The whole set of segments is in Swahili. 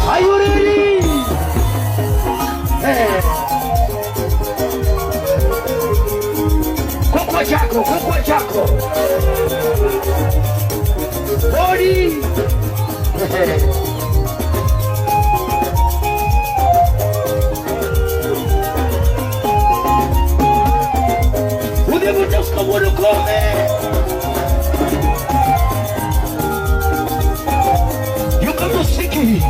Are you ready? Hey. Kukwa chako Body Udevuta uskabudu kome Yuka musiki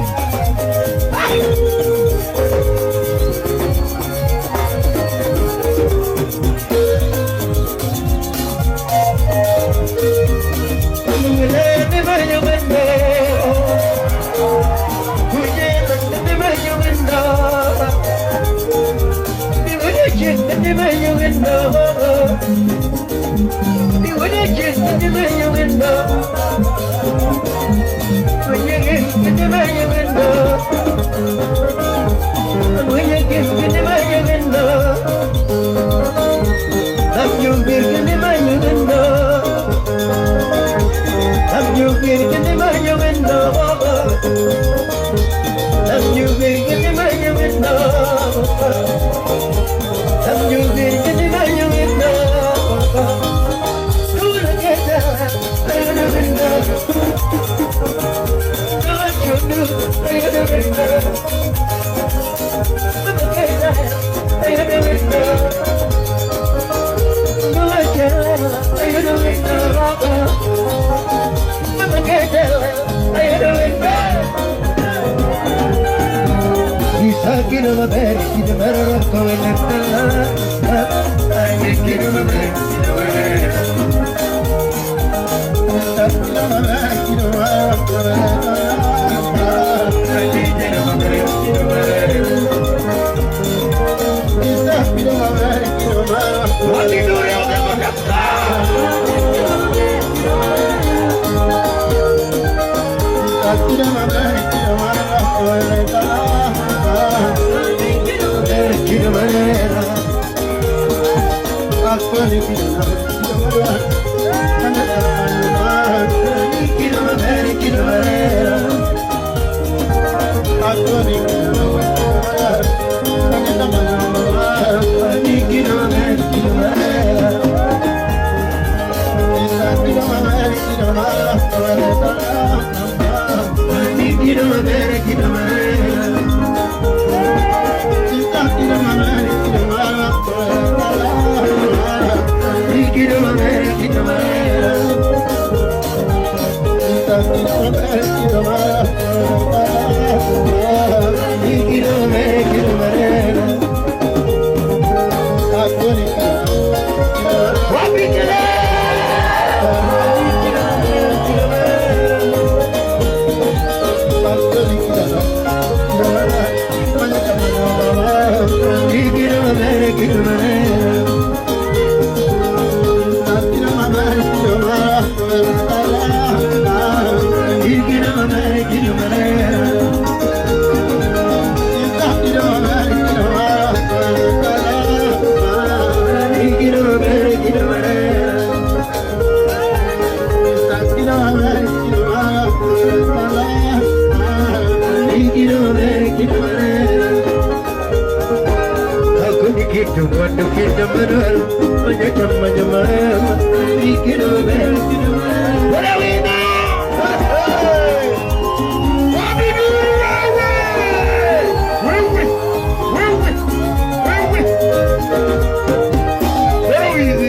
Easy.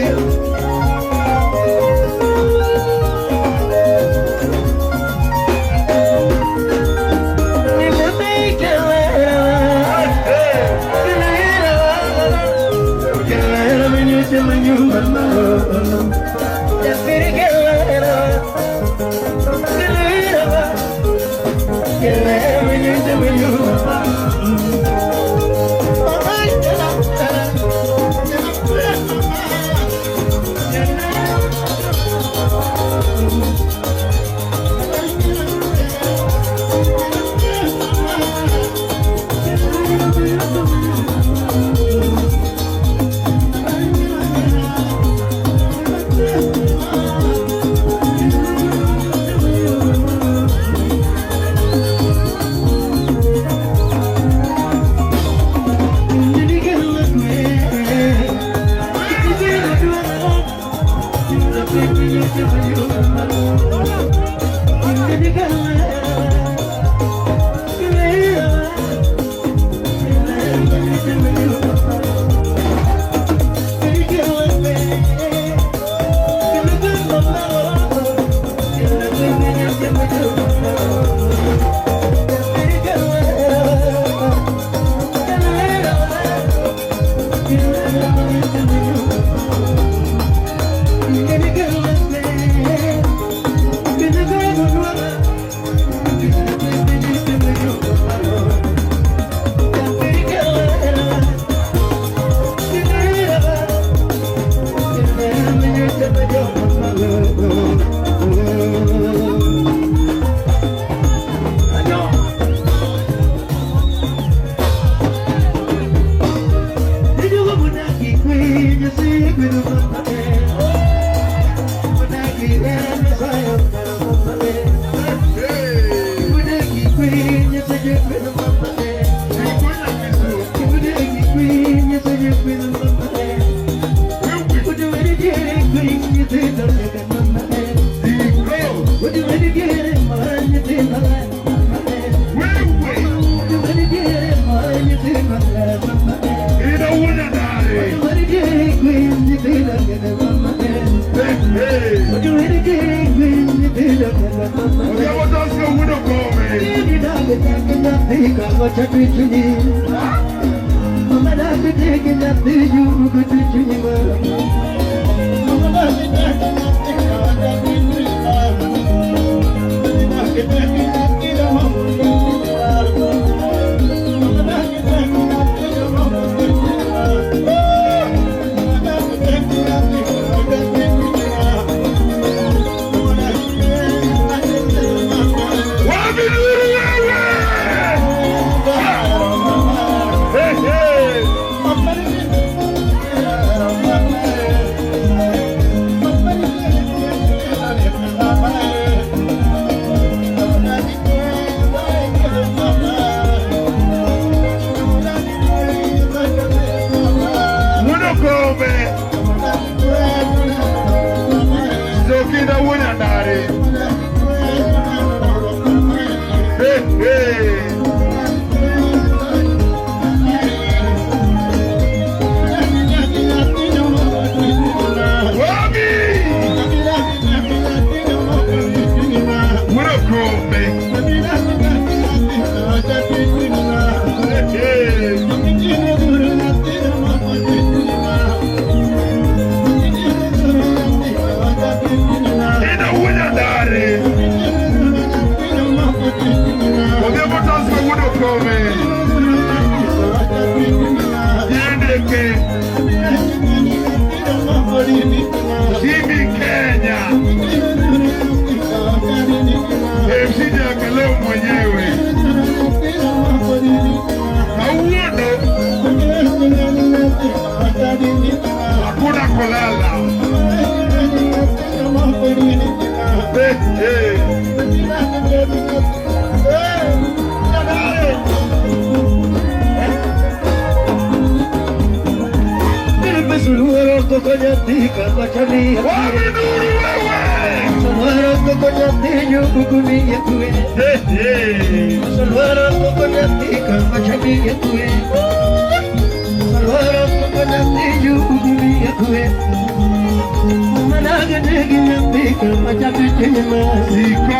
Ziko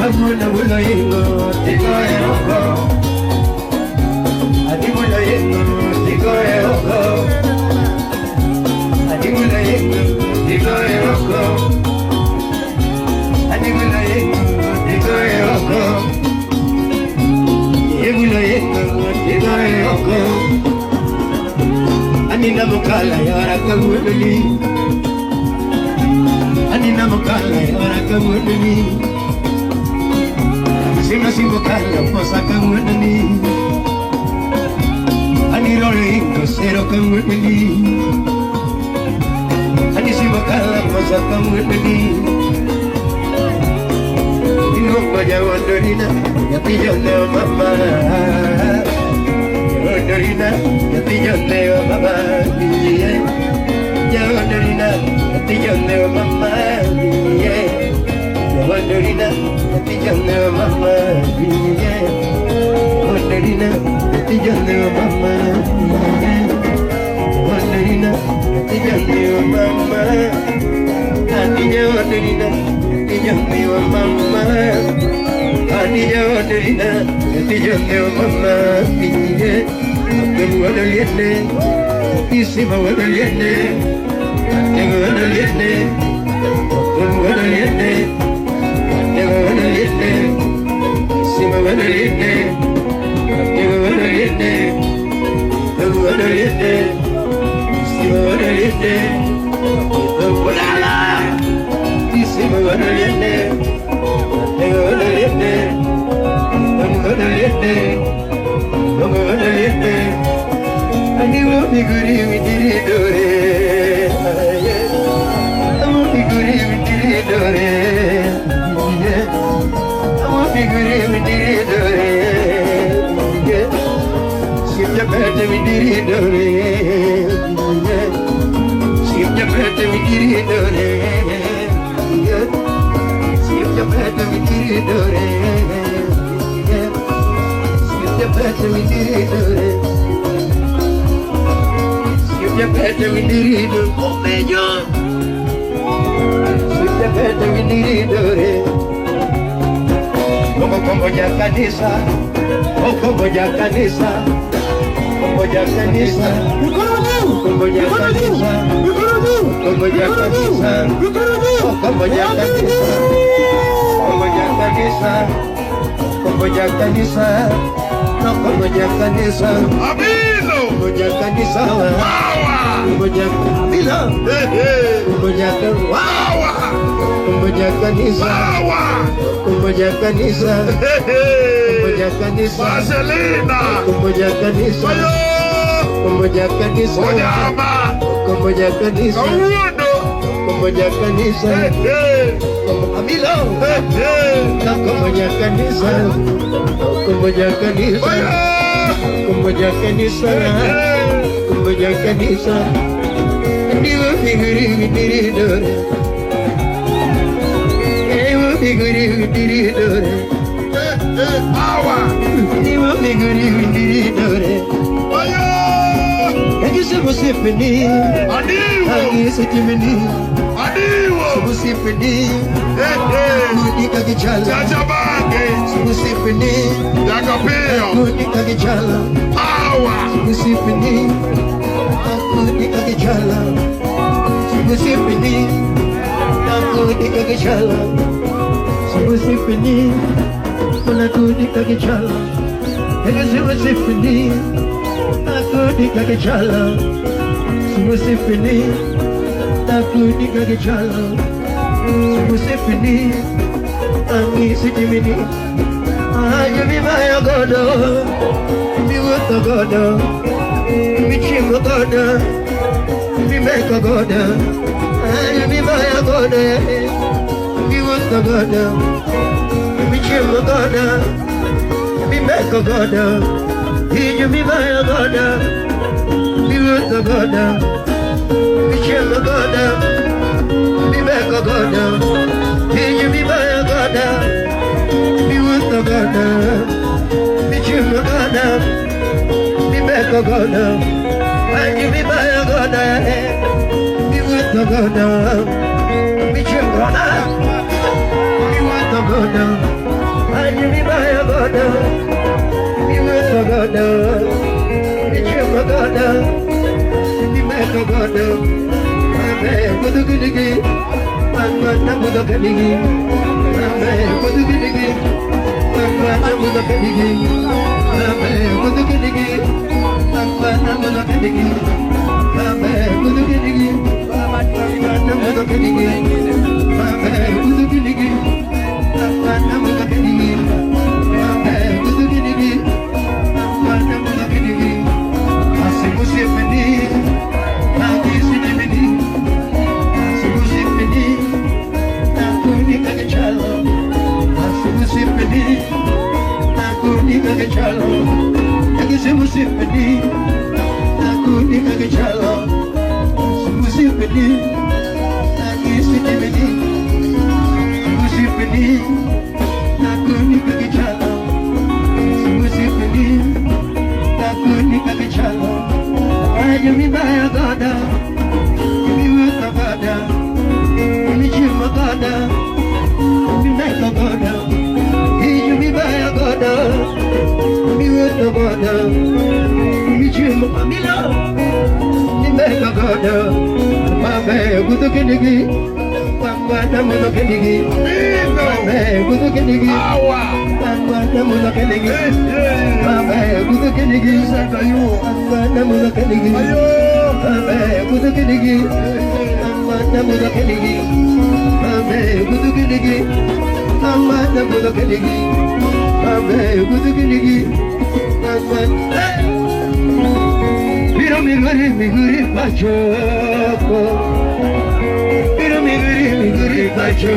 Amuna bula ingo tiko oko. Adi bula ingo tiko oko. Adi bula ingo tiko oko. Adi bula ingo tiko oko. Ye bula ingo tiko oko. Ani namukala yara kamuduli. Ani namukala yara kamuduli. Sima sima kala posa kamuduli. Ani rolingo sero kamuduli. Ani sima kala posa kamuduli. Ino maja wandorina yati jole mama. Wandorina yati jole mama. Wandorina yati jole mama. Wandorina yati jole mama. Wandorina yati jole mama. Wandorina yati jole mama. Aninya wandorina yati jole mama. Aninya wandorina yati jole mama. Kamu ada lihat deh, isi mau ada lihat deh, kamu ada lihat deh, kamu ada lihat deh, kamu ada lihat deh, isi mau ada lihat deh, kamu ada lihat deh, kamu ada lihat deh, isi mau ada lihat deh, kamu ada isi mau ada lihat deh, kamu ada lihat deh, kamu ada lihat deh. Kamu ada lihat deh, ani mau figuri diri dore, kamu figuri diri dore, kamu figuri diri dore, siapa pada diri dore, siapa pada diri dore, siapa pada diri dore. Siapa mendiri dore, siapa mendiri dore, omejo. Siapa mendiri dore, como ya canisa, como ya canisa, como ya canisa, como ya canisa, como ya canisa, como ya canisa, como ya canisa, como ya canisa. Como ya canisa, amigo, como ya canisa, como ya canisa, como ya como ya canisa, como ya canisa, como ya canisa, Marcelina, como ya canisa, como ya canisa, como ya canisa, como ya canisa, como amigo, como ya canisa. Como ya canisa, como ya canisa, como ya canisa, ni wo figuri diri dore, wo figuri diri dore, awa, ni wo figuri diri dore, ayo, agi semusipni, agi setimni, semusipni, mudi kagi chala, semusipni. Aku di jalan, musim ini aku di jalan, musim ini aku di jalan, musim ini aku di jalan, musim ini aku di jalan, musim ini aku di jalan, musim ini angin sedikit. You be my God, be with the God, be chim the God, be make a God. You be my God, be with the God, be chim the God, be make a God. You be my God, be with the God, be chim the God, be make a God. You be my God. The God, be you the God, be back the God, and you be by a God, be with the God, be you God, be with the God, godo ame kudu gidigi amana mudo gidigi ame kudu gidigi amana mudo gidigi ame kudu gidigi amana mudo gidigi ame kudu gidigi amana mudo gidigi ame kudu gidigi amana mudo gidigi ame kudu gidigi amana mudo gidigi Musipeni, nanti sinipeni, musipeni, aku ni kagacalo, musipeni, aku ni kagacalo, lagi musipeni, aku ni kagacalo, musipeni, lagi sinipeni, musipeni, aku ni kagacalo, musipeni, aku ni kagacalo. You me by a goda, you with a goda, you chim a goda, you make a goda, you me by a goda, you with a goda, you chim a milo, you make a goda, Mame, good looking diggy, Mama, Mama, Kenny, Mame, good looking diggy, Mama, Mama, Kenny, Mame, good looking diggy, Mama, Mama, Kenny, Mame, good looking diggy, Mama, Mama, Kenny, Mame, good looking diggy, Mama, Mama, Kenny, Mame, good looking diggy, Mama, Miro mi guri pachoco, Miro mi guri pacho,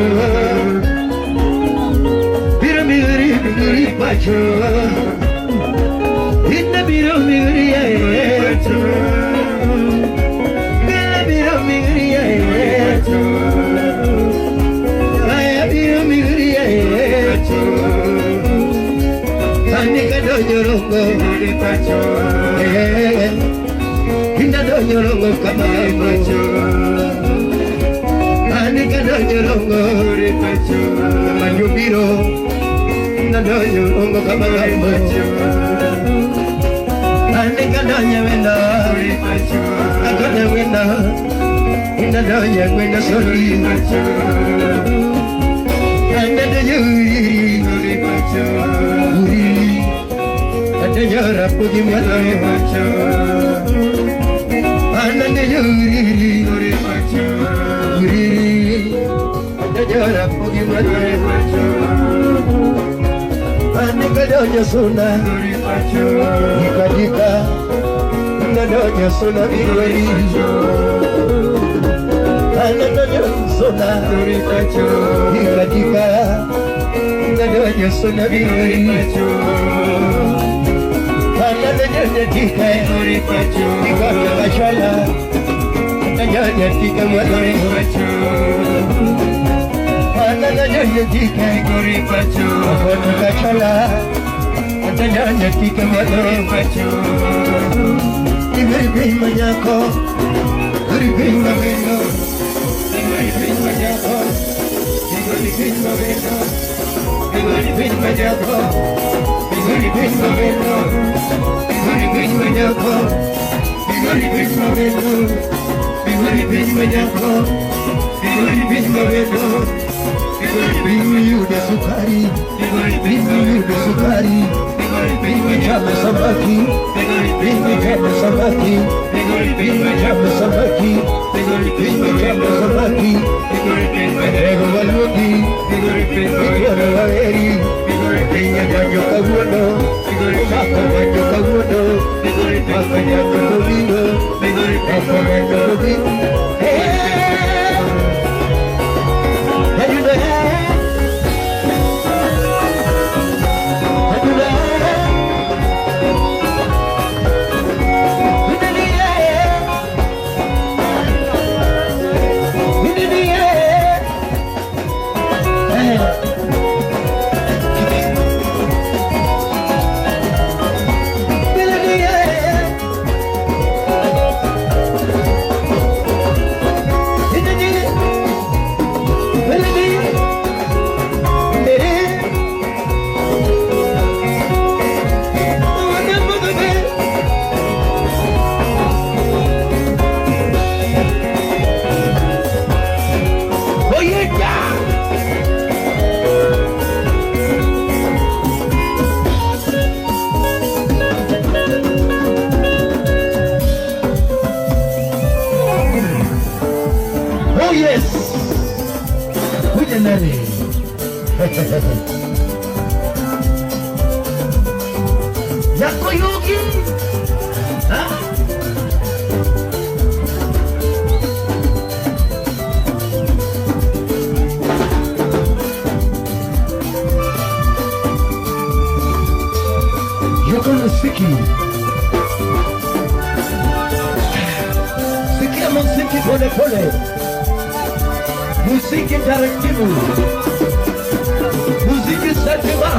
Miro mi guri pacho, Inna miro mi guri pacho, Inna miro mi guri pacho, Aya miro mi guri pacho, Tani kado nyorongo guri pacho. Inda do nyorongo kamacho, anika do nyorongo ripacho, manjubiro. Inda do nyorongo kamacho, anika do nyawenda ripacho, akone wenda. Inda do nyawenda soli ripacho, anda do yuri ripacho, yuri. Anda nyora puji mata ripacho. Anande yuri yuri pacho yuri anda jara pugi matre pacho anda donya suna yuri pacho dika anda donya suna yuri anda donya suna yuri pacho dika anda donya suna yuri pacho anda donya dika yuri pacho dika kachala anda dika yuri pacho anda donya dika yuri pacho anda kachala anda dika yuri pacho iberi manyako iberi manyako iberi manyako iberi manyako iberi manyako iberi manyako Bigori manyako, bigori manyako, bigori manyako, bigori manyako, bigori yuda sukari, bigori yuda sukari, bigori chama samaki, bigori chama samaki, bigori chama samaki, bigori chama samaki, ego waludi, bigori waeri, bigori janjo kabuno. Maka banyo kaguno, maka janjo kabino, maka banyo kabino. Aduh, Yakoyuki. Yoko Siki. Siki ama Siki pole pole. Musiki taratibu. Musiki sativa.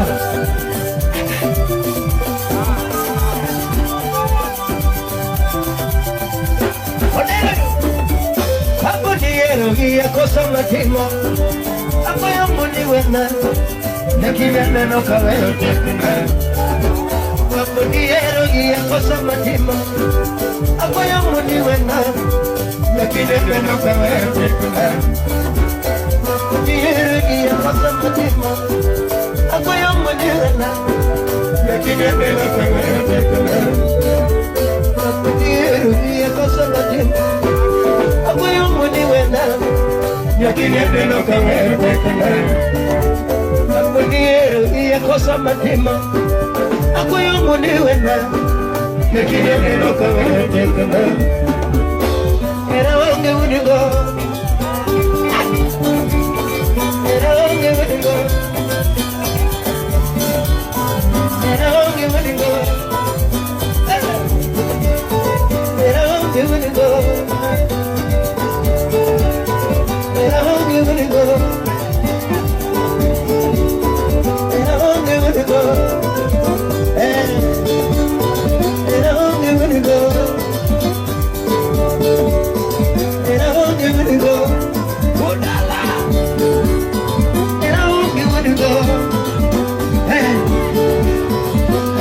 Hapo diero gia cosa matimo. Hapo yangu ni wena. Nakimena no kaweo tekuna. Hapo diero gia cosa matimo. Hapo yangu ni wena. Nakimena no kaweo tekuna. Hapo diero gia cosa matimo. Hapo yangu ni wena. Nakimena no kaweo tekuna. Hapo diero gia cosa matimo. Hapo yangu ni wena. Nakimena no kaweo tekuna. Hapo diero gia cosa matimo. Hapo yangu ni wena. Nakimena no kaweo tekuna. Era wange unigo. Era wange unigo. Era wange unigo. Era wange unigo. Era wange unigo. Era wange unigo. Era wange unigo. Era wange unigo. Odala. Era wange unigo.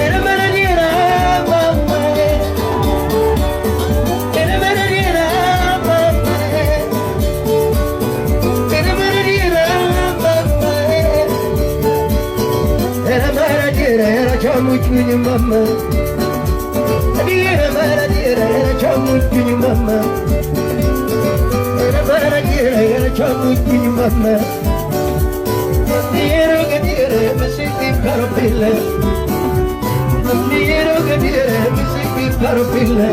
Era mananiera mama. Era mananiera mama. Era mananiera mama. Era mananiera era chamuchuni mama. Era mananiera era chamuchuni mama. Era mananiera era chamuchuni mama. Diero che dire mi senti parapille. Diero che dire mi senti parapille.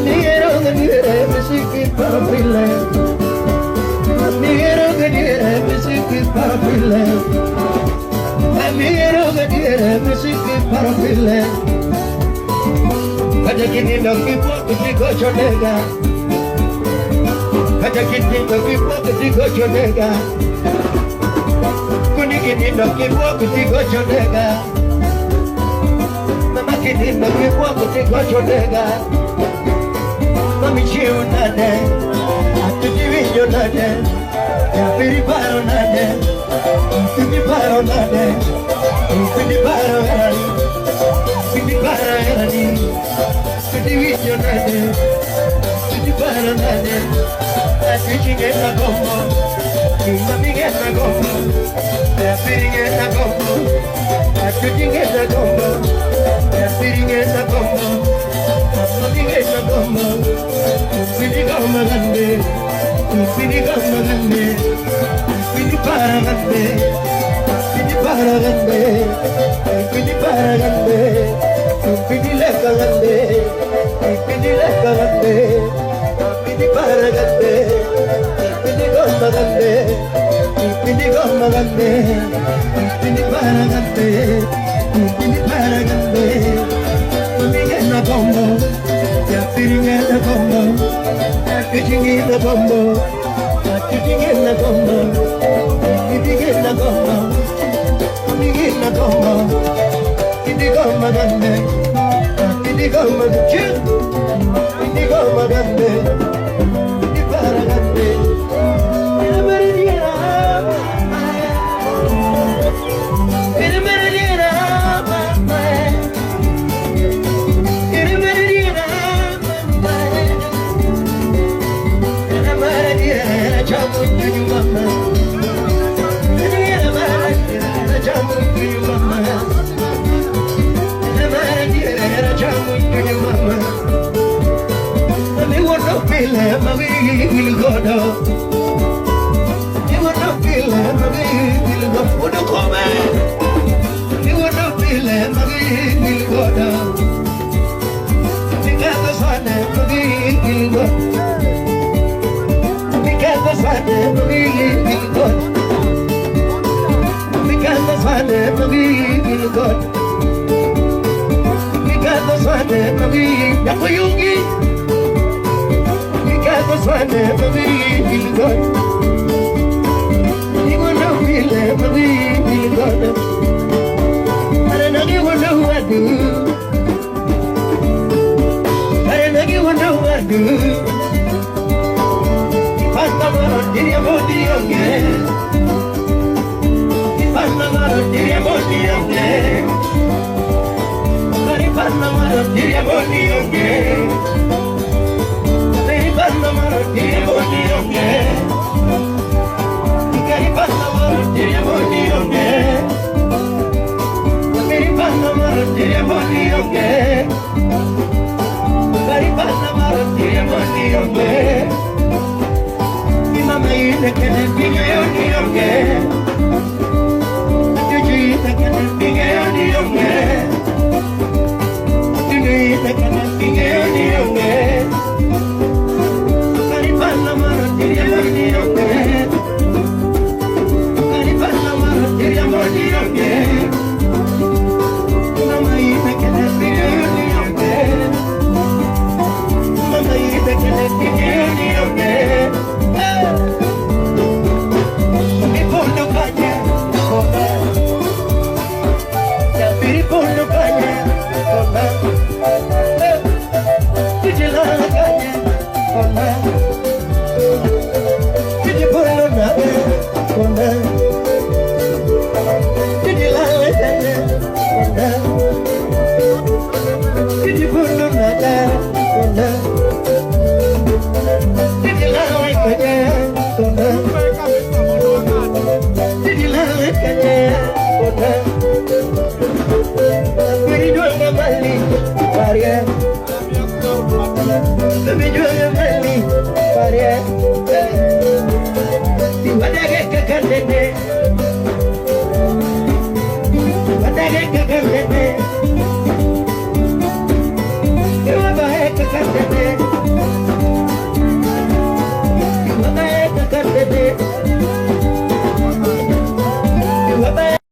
Diero che dire mi senti parapille. Diero che dire mi senti parapille. Diero che dire mi senti parapille. Kada kini no kipo kutiko chodega. Kada kini no kipo kutiko chodega. Kini no kipo kutiko chodega. Mama kini no kipo kutiko chodega. Mami chiu nade, atuti vinyo nade, yapiri paro nade, ituti paro nade, ituti paro erani, ituti paro erani, ituti vinyo nade, ituti paro nade, atuti ngena gombo, mami ngena gombo, yapiri ngena gombo, atuti ngena gombo, yapiri ngena gombo, mami ngena gombo. Pidi gomma gande, pidi gomma gande, pidi para gande, pidi para gande, pidi para gande, pidi lekka gande, pidi lekka gande, pidi para gande, pidi gomma gande, pidi gomma gande, pidi para gande, pidi para gande, pidi gena gombo. Feeling at the combo, pitching in the combo, pitching in the combo, pitching in the combo, pitching in the combo, in the combo, in the combo, in the combo, in the paragande, in the Meridiana, in the Meridiana. swane magi yakuyugi Ikato swane magi bilgon Iwano bile magi bilgon Arenagi wano wadu Arenagi wano wadu Ipandamaro diriyamodiyonge Ipandamaro diriyamodiyonge Ipandamaro diriyamodiyonge Ipandamaro diriyamodiyonge Ipandamaro diriyamodiyonge Ipandamaro diriyamodiyonge Ipandamaro diriyamodiyonge Mama ina kene pinga yoni yonge Juju ina kene pinga yoni yonge Juju ina kene pinga yoni yonge Karipana mara tiri yoni yonge Karipana mara tiri yoni yonge Mama ina kene pinga yoni yonge Mama ina kene pinga yoni yonge What